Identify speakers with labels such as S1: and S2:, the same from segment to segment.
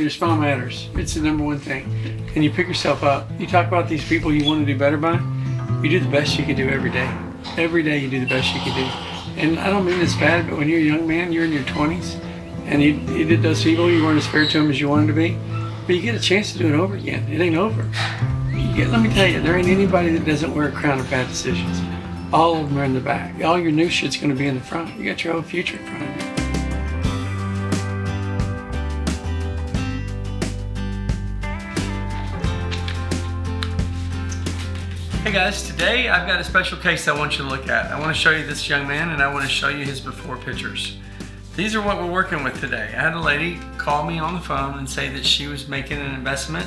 S1: Your smile matters. It's the number one thing. And you pick yourself up. You talk about these people you want to do better by. You do the best you can do every day. Every day you do the best you can do. And I don't mean this bad, but when you're a young man, you're in your 20s, and you did those people, you weren't as fair to them as you wanted to be, but you get a chance to do it over again. It ain't over. Let me tell you, there ain't anybody that doesn't wear a crown of bad decisions. All of them are in the back. All your new shit's going to be in the front. You got your whole future in front of you. Hey guys, today I've got a special case I want you to look at. I want to show you this young man, and I want to show you his before pictures. These are what we're working with today. I had a lady call me on the phone and say that she was making an investment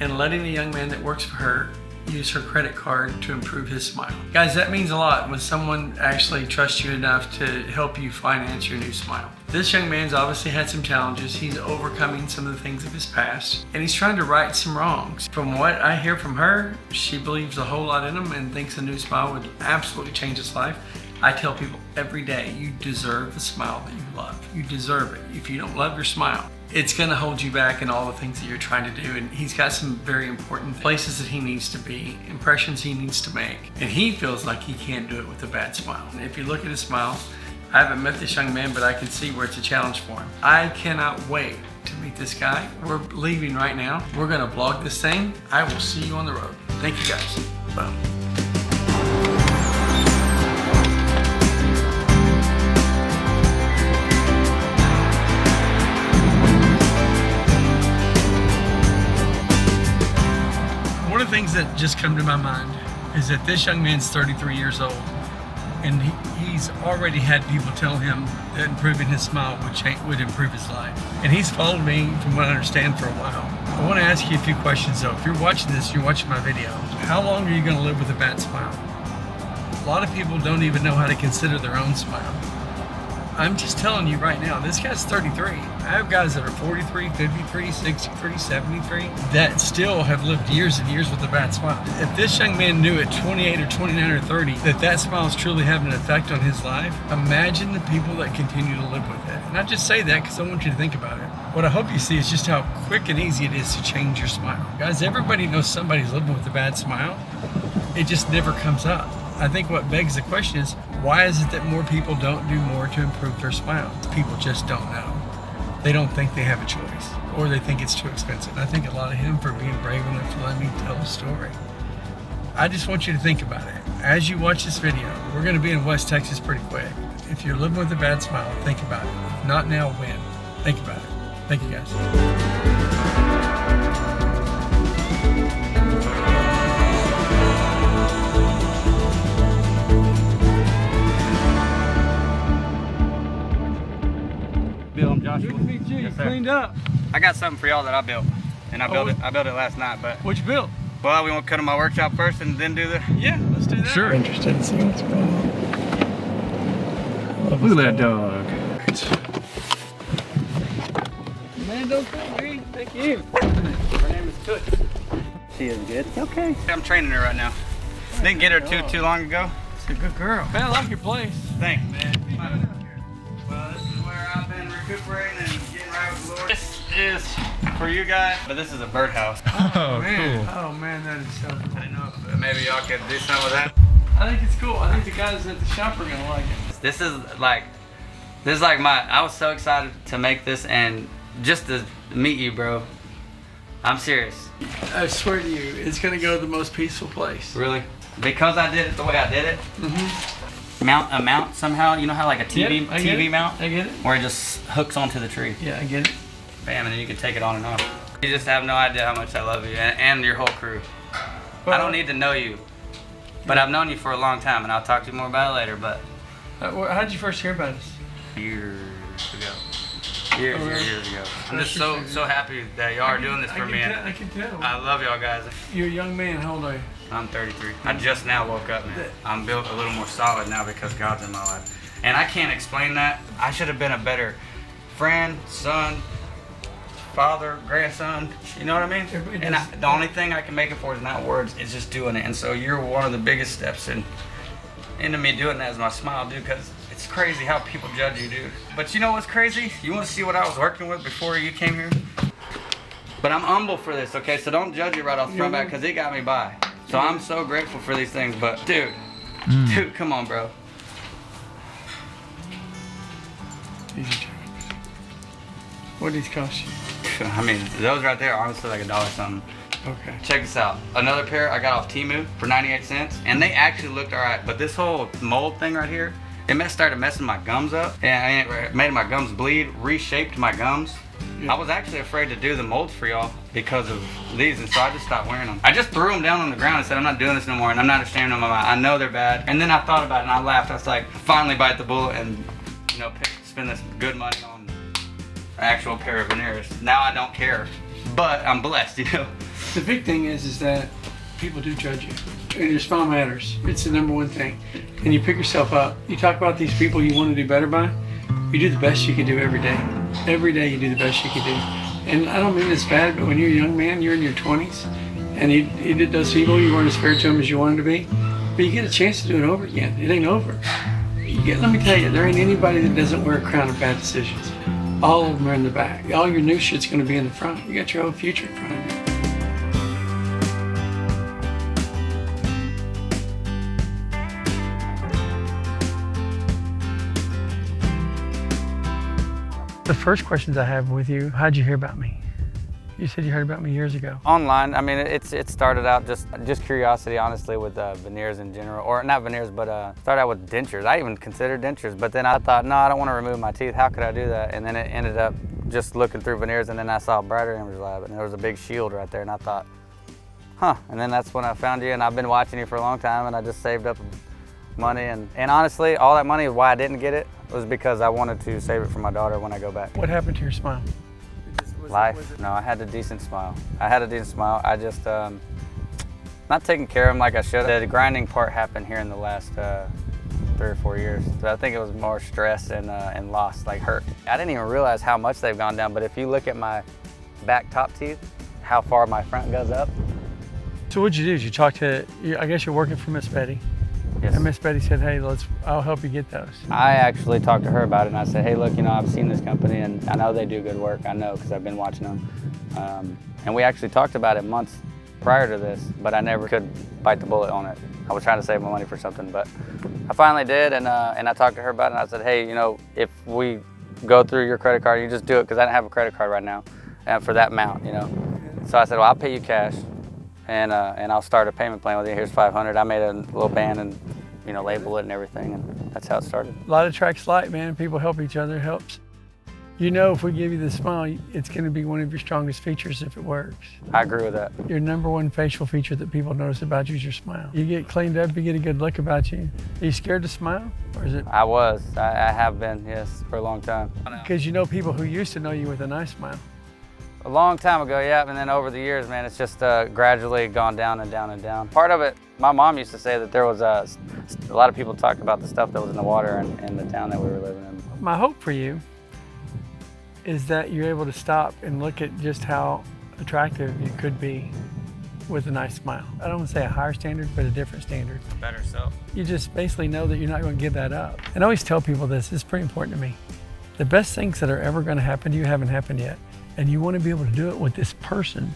S1: in letting a young man that works for her use her credit card to improve his smile. Guys, that means a lot when someone actually trusts you enough to help you finance your new smile. This young man's obviously had some challenges. He's overcoming some of the things of his past, and he's trying to right some wrongs. From what I hear from her, she believes a whole lot in him and thinks a new smile would absolutely change his life. I tell people every day, you deserve the smile that you love. You deserve it. If you don't love your smile, it's going to hold you back in all the things that you're trying to do. And he's got some very important places that he needs to be, impressions he needs to make. And he feels like he can't do it with a bad smile. And if you look at his smile, I haven't met this young man, but I can see where it's a challenge for him. I cannot wait to meet this guy. We're leaving right now. We're going to vlog this thing. I will see you on the road. Thank you guys. Bye. One of the things that just come to my mind is that this young man's 33 years old, and he's already had people tell him that improving his smile would improve his life. And he's followed me, from what I understand, for a while. I want to ask you a few questions though. If you're watching this, you're watching my video, how long are you going to live with a bad smile? A lot of people don't even know how to consider their own smile. I'm just telling you right now, this guy's 33. I have guys that are 43, 53, 63, 73 that still have lived years and years with a bad smile. If this young man knew at 28 or 29 or 30 that smile is truly having an effect on his life, imagine the people that continue to live with it. And I just say that because I want you to think about it. What I hope you see is just how quick and easy it is to change your smile. Guys, everybody knows somebody's living with a bad smile. It just never comes up. I think what begs the question is, why is it that more people don't do more to improve their smile? People just don't know. They don't think they have a choice, or they think it's too expensive. I think a lot of him for being brave enough to let me tell the story. I just want you to think about it. As you watch this video, we're gonna be in West Texas pretty quick. If you're living with a bad smile, think about it. If not now, when? Think about it. Thank you guys.
S2: Good to meet you.
S1: You cleaned up.
S2: I got something for y'all that I built, and I built it last night. But
S1: What you built?
S2: well, we want to cut in my workshop first, and then do the.
S1: Yeah, let's do that.
S2: Sure.
S1: Interested in seeing what's going on.
S2: Look at that dog.
S1: Man, don't thank me. Thank you.
S2: Her name is Toots. She is good. Okay. I'm training her right now. Didn't get her too long ago.
S1: She's a good girl. Man, I like your place.
S2: Thanks, man. Well, this is where I've been recuperating and getting right with the Lord. This is for you guys, but this is a birdhouse.
S1: Oh, man. Cool. Oh, man, that is so cool.
S2: I know, but maybe y'all could do some of that.
S1: I think it's cool. I think the guys at the shop are going to like it.
S2: This is like I was so excited to make this and just to meet you, bro. I'm serious.
S1: I swear to you, it's going to go to the most peaceful place.
S2: Really? Because I did it the way I did it.
S1: Mm-hmm.
S2: A mount somehow, you know how like a TV mount?
S1: I get it.
S2: Where it just hooks onto the tree.
S1: Yeah, I get it.
S2: Bam, and then you can take it on and off. You just have no idea how much I love you and your whole crew.
S1: Well,
S2: I don't need to know you, but I've known you for a long time, and I'll talk to you more about it later, but
S1: how did you first hear about us?
S2: years ago. Years ago. I'm just so happy that y'all are doing this for me.
S1: I can tell.
S2: I love y'all guys.
S1: You're a young man. How old are you?
S2: I'm 33. I just now woke up, man. I'm built a little more solid now because God's in my life. And I can't explain that. I should have been a better friend, son, father, grandson. You know what I mean? And the only thing I can make it for is not words. It's just doing it. And so you're one of the biggest steps into me doing that is my smile, dude, because it's crazy how people judge you, dude. But you know what's crazy? You want to see what I was working with before you came here? But I'm humble for this, okay? So don't judge it right off the front back because it got me by. So I'm so grateful for these things. But dude, come on, bro.
S1: Easy. What did these cost you?
S2: I mean, those right there are honestly like $1 something.
S1: Okay.
S2: Check this out. Another pair I got off Temu for 98 cents, and they actually looked all right. But this whole mold thing right here, it started messing my gums up, and it made my gums bleed, reshaped my gums. Yeah. I was actually afraid to do the molds for y'all because of these, and so I just stopped wearing them. I just threw them down on the ground and said, I'm not doing this no more, and I'm not ashamed of them. I know they're bad. And then I thought about it, and I laughed. I was like, finally bite the bullet and, you know, spend this good money on an actual pair of Veneers. Now I don't care, but I'm blessed, you know.
S1: The big thing is that people do judge you, and your smile matters. It's the number one thing. And you pick yourself up. You talk about these people you want to do better by. You do the best you can do every day. Every day you do the best you can do. And I don't mean this bad, but when you're a young man, you're in your 20s, and you did those people, you weren't as fair to them as you wanted to be, but you get a chance to do it over again. It ain't over. Let me tell you, there ain't anybody that doesn't wear a crown of bad decisions. All of them are in the back. All your new shit's going to be in the front. You got your whole future in front of you. The first questions I have with you, how'd you hear about me? You said you heard about me years ago.
S2: Online, I mean, it started out just curiosity, honestly, with veneers in general, or not veneers, but started out with dentures. I even considered dentures, but then I thought, no, I don't want to remove my teeth. How could I do that? And then it ended up just looking through veneers, and then I saw Brighter Image Lab, and there was a big shield right there, and I thought, huh. And then that's when I found you, and I've been watching you for a long time, and I just saved up money, and honestly, all that money, why I didn't get it was because I wanted to save it for my daughter when I go back.
S1: What happened to your smile?
S2: Life. No, I had a decent smile. I just, not taking care of them like I should have. The grinding part happened here in the last 3 or 4 years. So I think it was more stress and loss, like hurt. I didn't even realize how much they've gone down, but if you look at my back top teeth, how far my front goes up.
S1: So what'd you do? Did you talk to, I guess you're working for Miss Betty.
S2: Yes.
S1: And Miss Betty said, hey, I'll help you get those.
S2: I actually talked to her about it, and I said, hey, look, you know, I've seen this company, and I know they do good work. I know, because I've been watching them. And we actually talked about it months prior to this, but I never could bite the bullet on it. I was trying to save my money for something, but I finally did, and I talked to her about it, and I said, hey, you know, if we go through your credit card, you just do it, because I didn't have a credit card right now for that amount, you know. So I said, well, I'll pay you cash. And I'll start a payment plan with you. Here's $500. I made a little band and, you know, label it and everything, and that's how it started.
S1: A lot of tracks light, man. People help each other. It helps. You know, if we give you the smile, it's going to be one of your strongest features if it works.
S2: I agree with that.
S1: Your number one facial feature that people notice about you is your smile. You get cleaned up, you get a good look about you. Are you scared to smile, or is it?
S2: I was. I have been, yes, for a long time.
S1: Because you know people who used to know you with a nice smile.
S2: A long time ago, yeah, and then over the years, man, it's just gradually gone down and down and down. Part of it, my mom used to say that there was a lot of people talked about the stuff that was in the water in the town that we were living in.
S1: My hope for you is that you're able to stop and look at just how attractive you could be with a nice smile. I don't want to say a higher standard, but a different standard.
S2: A better self.
S1: You just basically know that you're not going to give that up. And I always tell people this, it's pretty important to me. The best things that are ever going to happen to you haven't happened yet. And you want to be able to do it with this person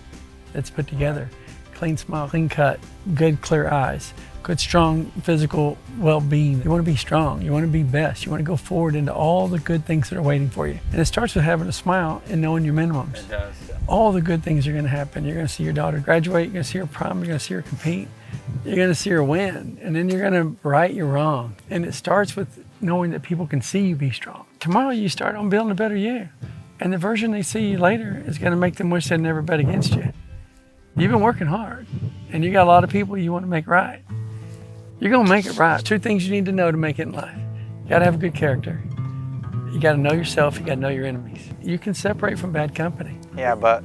S1: that's put together. Clean smile, clean cut, good clear eyes, good strong physical well-being. You want to be strong, you want to be best, you want to go forward into all the good things that are waiting for you. And it starts with having a smile and knowing your minimums.
S2: It does.
S1: All the good things are going to happen. You're going to see your daughter graduate, you're going to see her prom, you're going to see her compete, you're going to see her win, and then you're going to right your wrong. And it starts with knowing that people can see you be strong. Tomorrow you start on building a better you. And the version they see you later is going to make them wish they'd never bet against you. You've been working hard, and you got a lot of people you want to make right. You're going to make it right. 2 things you need to know to make it in life. You got to have a good character. You got to know yourself. You got to know your enemies. You can separate from bad company.
S2: Yeah, but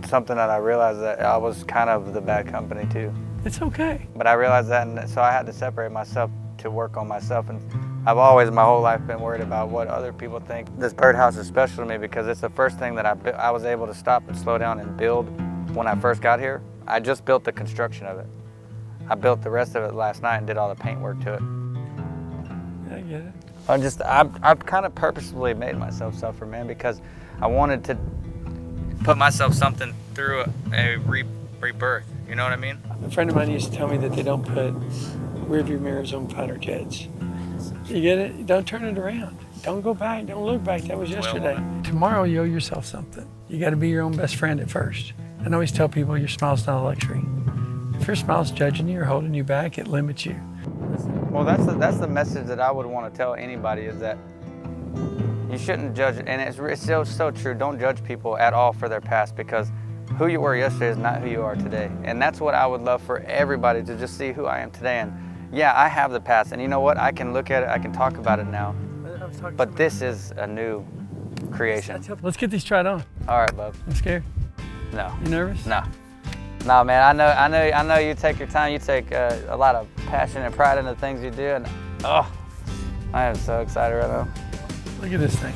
S2: something that I realized that I was kind of the bad company too.
S1: It's okay.
S2: But I realized that, and so I had to separate myself to work on myself. And I've always, my whole life, been worried about what other people think. This birdhouse is special to me because it's the first thing that I was able to stop and slow down and build when I first got here. I just built the construction of it. I built the rest of it last night and did all the paint work to it.
S1: I get it.
S2: I've kind of purposefully made myself suffer, man, because I wanted to put myself something through a rebirth. You know what I mean?
S1: A friend of mine used to tell me that they don't put rearview mirrors on fighter jets. You get it? Don't turn it around. Don't go back. Don't look back. That was yesterday. Tomorrow you owe yourself something. You got to be your own best friend at first. I always tell people your smile's not a luxury. If your smile's judging you or holding you back, it limits you.
S2: Well, that's the message that I would want to tell anybody, is that you shouldn't judge, and it's so true. Don't judge people at all for their past, because who you were yesterday is not who you are today. And that's what I would love for everybody to just see who I am today. And yeah, I have the past, and you know what? I can look at it, I can talk about it now. But this is a new creation.
S1: Let's get these tried on.
S2: All right, bub.
S1: I'm scared.
S2: No.
S1: You nervous?
S2: No. No, man. I know. You take your time. You take a lot of passion and pride in the things you do, and oh, I am so excited right now.
S1: Look at this thing.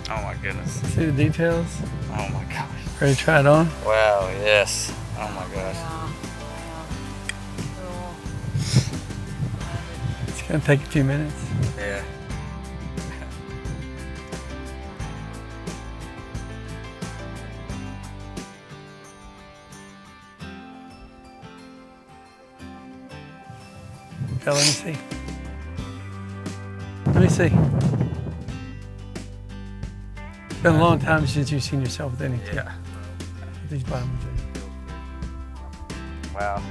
S2: Oh my goodness.
S1: See the details?
S2: Oh my gosh.
S1: Ready to try it on?
S2: Wow. Yes. Oh my gosh.
S1: It's gonna take a few minutes.
S2: Yeah.
S1: Okay, let me see. Let me see. It's been a long time since you've seen yourself with any tip.
S2: Yeah.
S1: Put these bottoms in.
S2: Wow.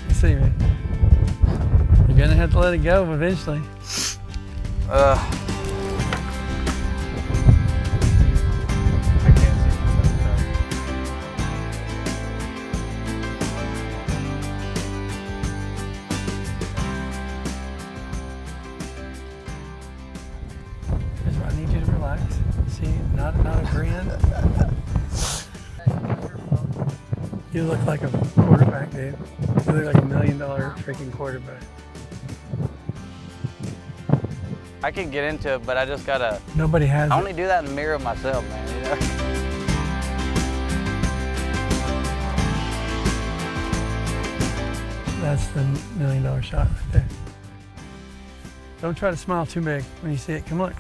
S1: Let's see, man. You're gonna have to let it go eventually.
S2: I can't see myself.
S1: Here's where I need you to relax. See, not a grin. You look like a quarterback, dude. You look like $1 million freaking quarterback.
S2: I can get into it, but I just gotta.
S1: Nobody has
S2: I only do that in the mirror of myself, man. You know.
S1: That's the $1 million shot right there. Don't try to smile too big when you see it. Come look.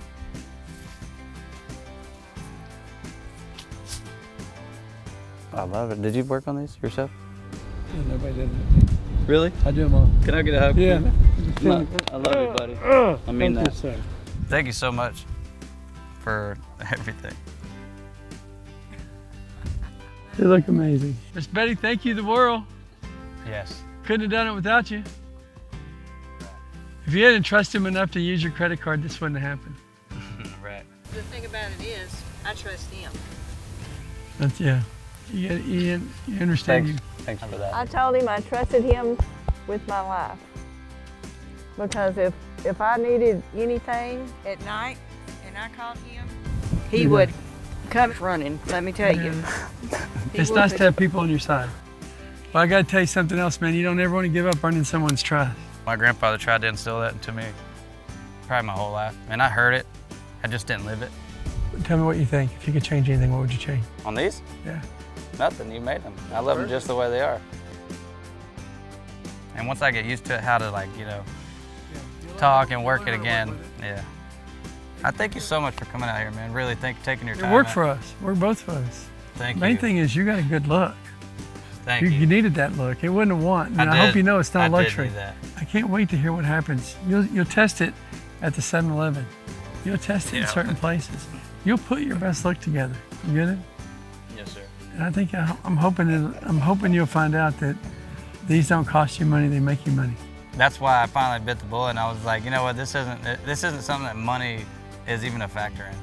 S2: I love it. Did you work on these yourself?
S1: Yeah, nobody did it.
S2: Really?
S1: I do them all.
S2: Can I get a hug?
S1: Yeah.
S2: I love you, buddy. I mean that.
S1: Sir.
S2: Thank you so much for everything.
S1: You look amazing. Miss Betty, thank you, the world.
S2: Yes.
S1: Couldn't have done it without you. If you hadn't trusted him enough to use your credit card, this wouldn't have happened.
S2: Right.
S3: The thing about it is, I trust him.
S1: That's, yeah. You understand.
S2: Thanks for that.
S3: I told him I trusted him with my life. Because if I needed anything at night and I called him, he would come running, let me tell you.
S1: It's nice to have people on your side. Well, I got to tell you something else, man. You don't ever want to give up earning someone's trust.
S2: My grandfather tried to instill that into me probably my whole life. And I heard it. I just didn't live it.
S1: Tell me what you think. If you could change anything, what would you change?
S2: On these?
S1: Yeah.
S2: Nothing. You made them. I love them just the way they are. And once I get used to it, how to, like, you know, talk and work it again. Yeah. I thank you so much for coming out here, man. Really, taking your time.
S1: It worked for us. Worked both of us.
S2: Thank you.
S1: Main thing is you got a good look.
S2: Thank you.
S1: You needed that look. It wasn't a want. And I hope you know it's not a luxury. I can't wait to hear what happens. You'll test it at the 7-Eleven. You'll test it in certain places. You'll put your best look together. You get it?
S2: Yes, sir.
S1: And I think I'm hoping you'll find out that these don't cost you money. They make you money.
S2: That's why I finally bit the bullet, and I was like, you know what? This isn't something that money is even a factor in.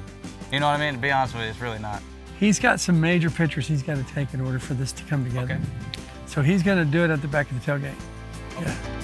S2: You know what I mean? To be honest with you, it's really not.
S1: He's got some major pictures he's got to take in order for this to come together.
S2: Okay.
S1: So he's going to do it at the back of the tailgate.
S2: Okay.
S1: Yeah.